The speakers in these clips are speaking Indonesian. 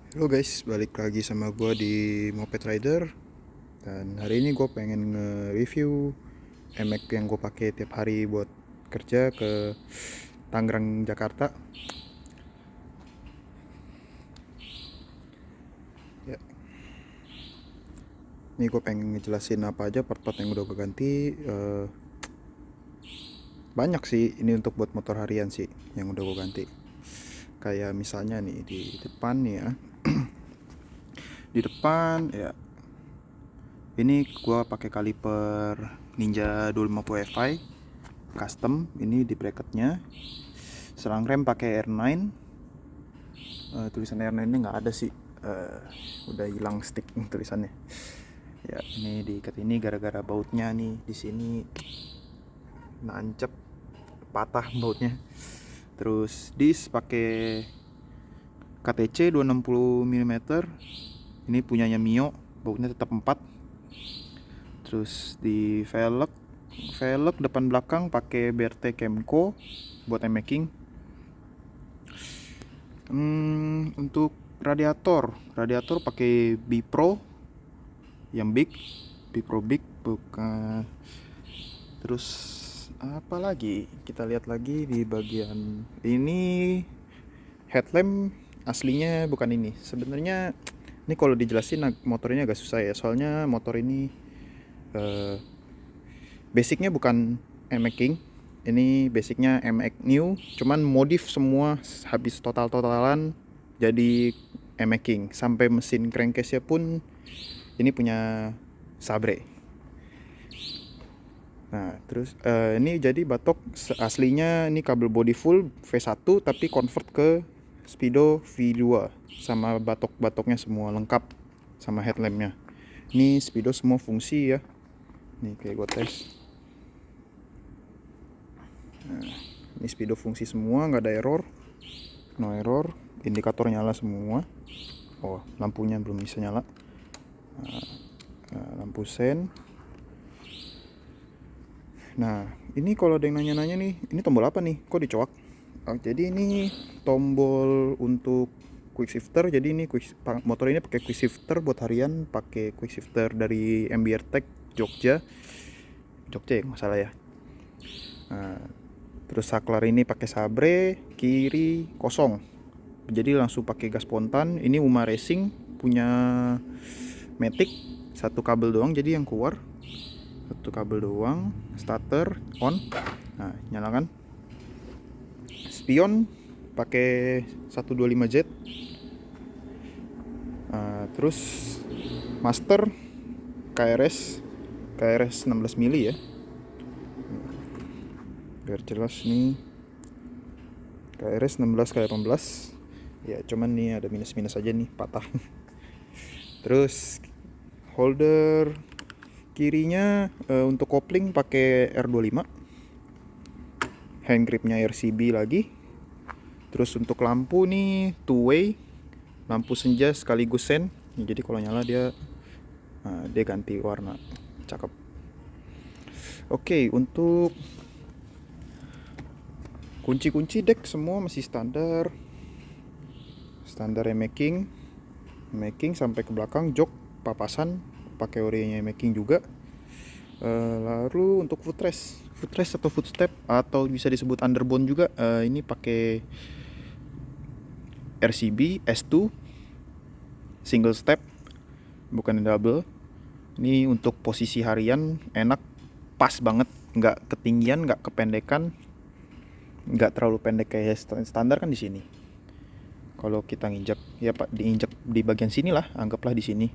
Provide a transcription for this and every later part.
Halo guys, balik lagi sama gue di Moped Rider. Dan hari ini gue pengen nge-review emek yang gue pakai tiap hari buat kerja ke Tangerang, Jakarta. Ya, ini gue pengen ngejelasin apa aja part-part yang udah gue ganti. Banyak sih ini untuk buat motor harian sih yang udah gue ganti. Kayak misalnya nih di depan nih ya. Di depan ya, ini gue pakai kaliper Ninja 250 Fi custom. Ini di bracketnya. Selang rem pakai R9. Tulisan R9 ini nggak ada sih. Udah hilang stick tulisannya. Ya, ini diikat ini gara-gara bautnya nih di sini nancep, patah bautnya. Terus disk pakai KTC 260 mm. Ini punyanya Mio, bautnya tetap 4. Terus di velg depan belakang pakai BRT Kemco buat emaking. Untuk radiator pakai Bipro yang Bipro Big bukan. Terus apa lagi? Kita lihat lagi di bagian ini, headlamp aslinya bukan ini. Sebenarnya ini kalau dijelasin motornya agak susah ya. Soalnya motor ini basicnya bukan M-Making. Ini basicnya MX New, cuman modif semua habis total-totalan jadi M-Making. Sampai mesin crankcase-nya pun ini punya Sabre. Nah, terus ini jadi batok aslinya ini kabel body full V1 tapi convert ke Speedo V2 sama batok-batoknya semua lengkap sama headlampnya. Ini Speedo semua fungsi ya. Nih kayak gue tes. Nah, ini Speedo fungsi semua, nggak ada error, no error. Indikator nyala semua. Oh, lampunya belum bisa nyala. Lampu sen. Nah, ini kalau ada yang nanya-nanya nih, ini tombol apa nih? Kok dicoak? Oh, jadi ini tombol untuk quick shifter. Jadi ini motor ini pakai quick shifter buat harian, pakai quick shifter dari MBR Tech Jogja ya nggak salah ya. Nah, terus saklar ini pakai Sabre, kiri kosong. Jadi langsung pakai gas spontan. Ini Uma Racing punya Matic, satu kabel doang jadi yang keluar. Satu kabel doang, starter on. Nah, nyalakan. Spion pakai 125Z. Terus master KRS 16 mili ya. Biar jelas nih. KRS 16 kayak 18. Ya, cuman nih ada minus-minus aja nih, patah. Terus holder kirinya untuk kopling pakai R25. Hand gripnya RCB lagi. Terus untuk lampu nih two way, lampu senja sekaligus sen. Jadi kalau nyala dia ganti warna, cakep. Oke, untuk kunci-kunci deck semua masih standar making sampai ke belakang. Jok papasan pakai orinya making juga. Lalu untuk footrest atau footstep atau bisa disebut underbone juga, ini pakai RCB S2 single step, bukan double. Ini untuk posisi harian enak, pas banget, nggak ketinggian, nggak kependekan, nggak terlalu pendek kayak standar kan di sini. Kalau kita nginjek ya Pak, diinjek di bagian sini lah, anggaplah di sini.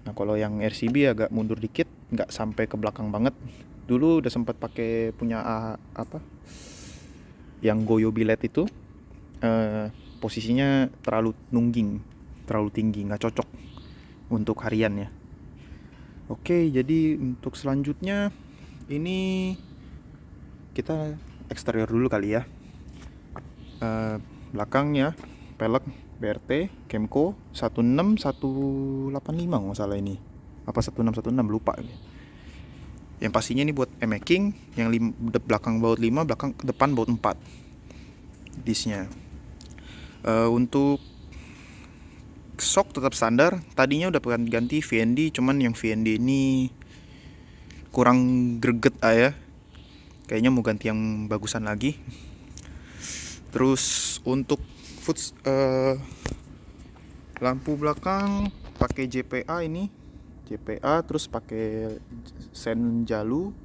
Nah, kalau yang RCB agak mundur dikit, nggak sampai ke belakang banget. Dulu udah sempat pakai punya yang Goyo Billet itu, posisinya terlalu nungging, terlalu tinggi, nggak cocok untuk harian ya. Oke, jadi untuk selanjutnya ini kita eksterior dulu kali ya. Belakangnya pelek BRT Kemco 16185 nggak salah ini. Apa 1616 lupa. Yang pastinya ini buat emaking, yang belakang baut 5, depan baut 4 disnya. Untuk shock tetap standar. Tadinya udah pengen ganti VND, cuman yang VND ini kurang greget ya. Kayaknya mau ganti yang bagusan lagi. Terus untuk lampu belakang pakai JPA ini, JPA, terus pakai sen jalu.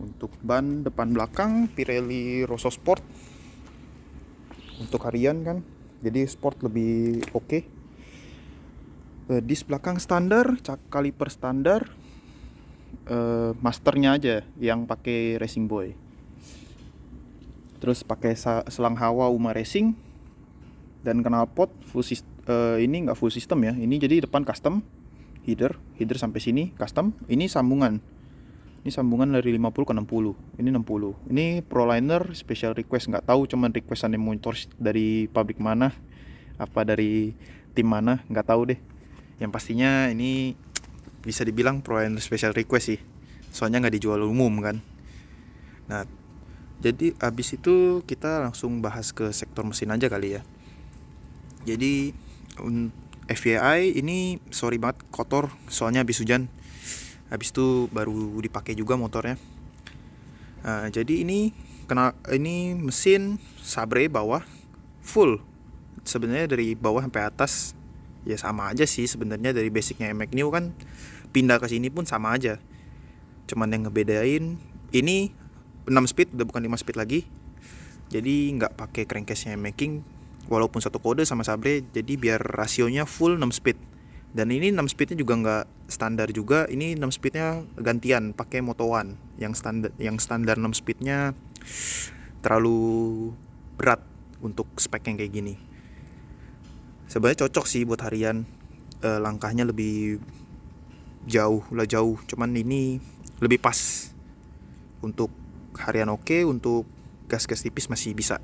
Untuk ban depan belakang Pirelli Rosso Sport untuk harian kan, jadi sport lebih oke. Dis belakang standar, kaliper standar. Masternya aja yang pakai Racing Boy. Terus pakai selang hawa Uma Racing dan knalpot full ini nggak full system ya. Ini jadi depan custom, header sampai sini custom. Ini sambungan dari 50 ke 60. Ini 60. Ini Proliner special request, nggak tahu cuman requestan motor dari pabrik mana, apa dari tim mana, nggak tahu deh. Yang pastinya ini bisa dibilang Proliner special request sih. Soalnya nggak dijual umum kan. Nah, jadi abis itu kita langsung bahas ke sektor mesin aja kali ya. Jadi FYI ini sorry banget kotor, soalnya habis hujan. Habis itu baru dipakai juga motornya. Jadi ini mesin Sabre bawah full. Sebenarnya dari bawah sampai atas ya sama aja sih sebenarnya, dari basicnya MX New kan pindah ke sini pun sama aja. Cuman yang ngebedain ini 6 speed udah bukan 5 speed lagi. Jadi nggak pakai crankcase-nya making walaupun satu kode sama Sabre, jadi biar rasionya full 6 speed. Dan ini 6 speednya juga nggak standar juga, ini 6 speednya gantian pakai Moto One. Yang standar 6 speednya terlalu berat untuk spek yang kayak gini. Sebenarnya cocok sih buat harian, langkahnya lebih jauh, cuman ini lebih pas untuk harian oke, untuk gas-gas tipis masih bisa.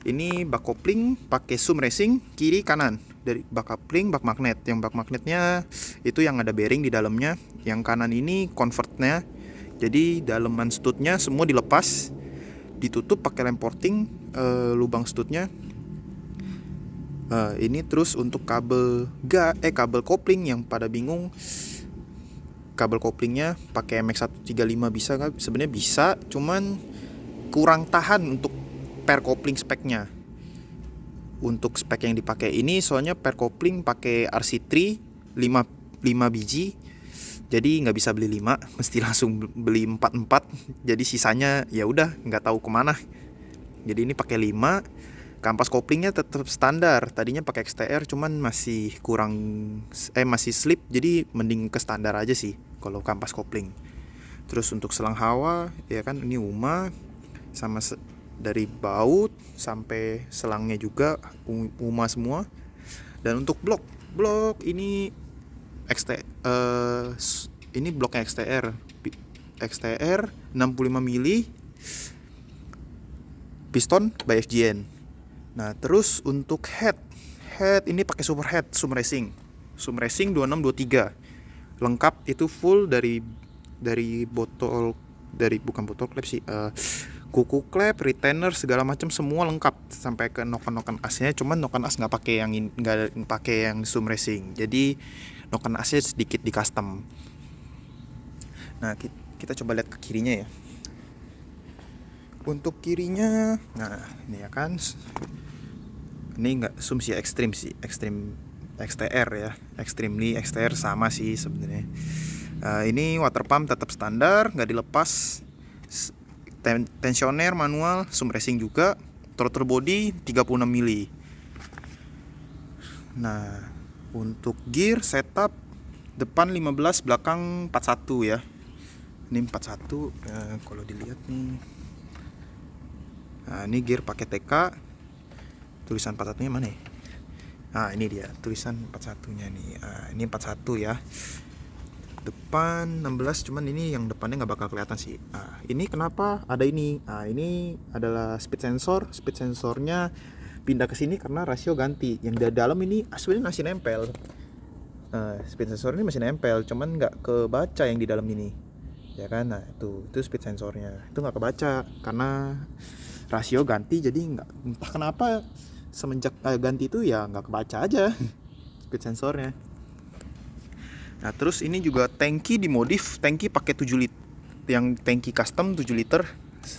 Ini bak kopling pakai Sum Racing kiri kanan. Dari bak kopling bak magnet. Yang bak magnetnya itu yang ada bearing di dalamnya. Yang kanan ini convertnya. Jadi daleman stutnya semua dilepas, ditutup pakai lem porting lubang stutnya. Ini terus untuk kabel kopling yang pada bingung, kabel koplingnya pakai MX135 bisa kan? Sebenarnya bisa, cuman kurang tahan untuk per kopling speknya. Untuk spek yang dipakai ini soalnya per kopling pakai RC3 5 biji. Jadi nggak bisa beli 5, mesti langsung beli 4. Jadi sisanya ya udah nggak tahu kemana. Jadi ini pakai 5. Kampas koplingnya tetap standar. Tadinya pakai XTR cuman masih masih slip, jadi mending ke standar aja sih kalau kampas kopling. Terus untuk selang hawa ya kan ini Uma sama dari baut sampai selangnya juga Uma semua. Dan untuk blok ini ini bloknya XTR 65 mili piston by FGN. Nah, terus untuk head ini pakai super head Sum Racing 2623. Lengkap itu full dari bukan botol klep sih, kuku klep, retainer segala macam semua lengkap sampai ke noken asnya. Cuman noken as nggak pakai yang Sum Racing. Jadi noken asnya sedikit di custom. Nah, kita coba lihat ke kirinya ya. Untuk kirinya, nah ini ya kan, ini nggak Sum sih, Extreme XTR ya, Extremely XTR sama sih sebenarnya. Ini water pump tetap standar, nggak dilepas. Tensioner manual Sum Racing juga. Throttle body 36 mili. Nah, untuk gear setup depan 15, belakang 41 ya. Ini 41 kalau dilihat nih. Nah, ini gear pakai TK. Tulisan 41-nya mana ya? Nah, ini dia tulisan 41-nya nih. Ini 41 ya. Depan 16, cuman ini yang depannya nggak bakal kelihatan sih. Ini kenapa ada ini? Ini adalah speed sensornya pindah ke sini karena rasio ganti. Yang di dalam ini sebenarnya masih nempel. Speed sensor ini masih nempel, cuman nggak kebaca yang di dalam ini, ya kan? Nah itu speed sensornya itu nggak kebaca karena rasio ganti, jadi nggak, entah kenapa semenjak ganti itu ya nggak kebaca aja speed sensornya. Nah terus ini juga tangki dimodif, tangki pakai 7 liter, yang tangki custom 7 liter,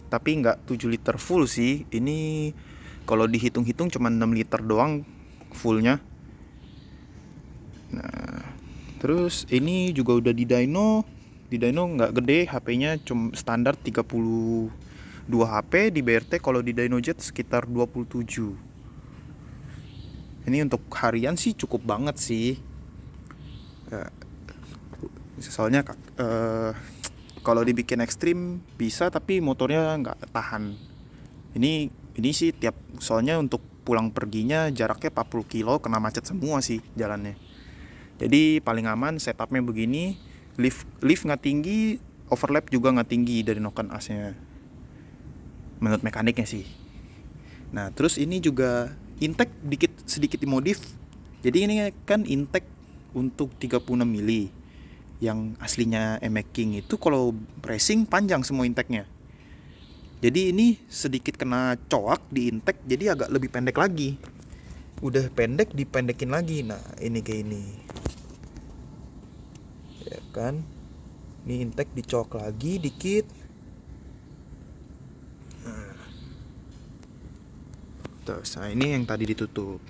tapi nggak 7 liter full sih. Ini kalau dihitung-hitung cuma 6 liter doang fullnya. Nah terus ini juga udah di dyno nggak gede, HP-nya cuma standar 32 HP, di BRT kalau di Dynojet sekitar 27. Ini untuk harian sih cukup banget sih. Ya, soalnya kalau dibikin ekstrim bisa, tapi motornya nggak tahan. Ini sih soalnya untuk pulang perginya jaraknya 40 kilo, kena macet semua sih jalannya. Jadi paling aman setupnya begini, lift nggak tinggi, overlap juga nggak tinggi dari noken asnya, menurut mekaniknya sih. Nah terus ini juga intake sedikit dimodif. Jadi ini kan intake untuk 36 mili. Yang aslinya MX King itu kalau racing panjang semua intake-nya. Jadi ini sedikit kena coak di intake, jadi agak lebih pendek lagi. Udah pendek dipendekin lagi. Nah ini kayak ini, ya kan. Ini intake dicoak lagi dikit. Terus nah ini yang tadi ditutup.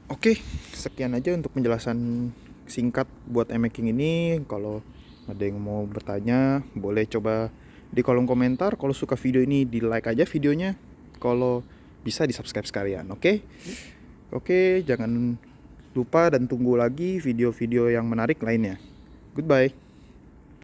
Oke, sekian aja untuk penjelasan singkat buat MX King ini. Kalau ada yang mau bertanya, boleh coba di kolom komentar. Kalau suka video ini, di like aja videonya. Kalau bisa di subscribe sekalian, oke? Oke, jangan lupa dan tunggu lagi video-video yang menarik lainnya. Goodbye.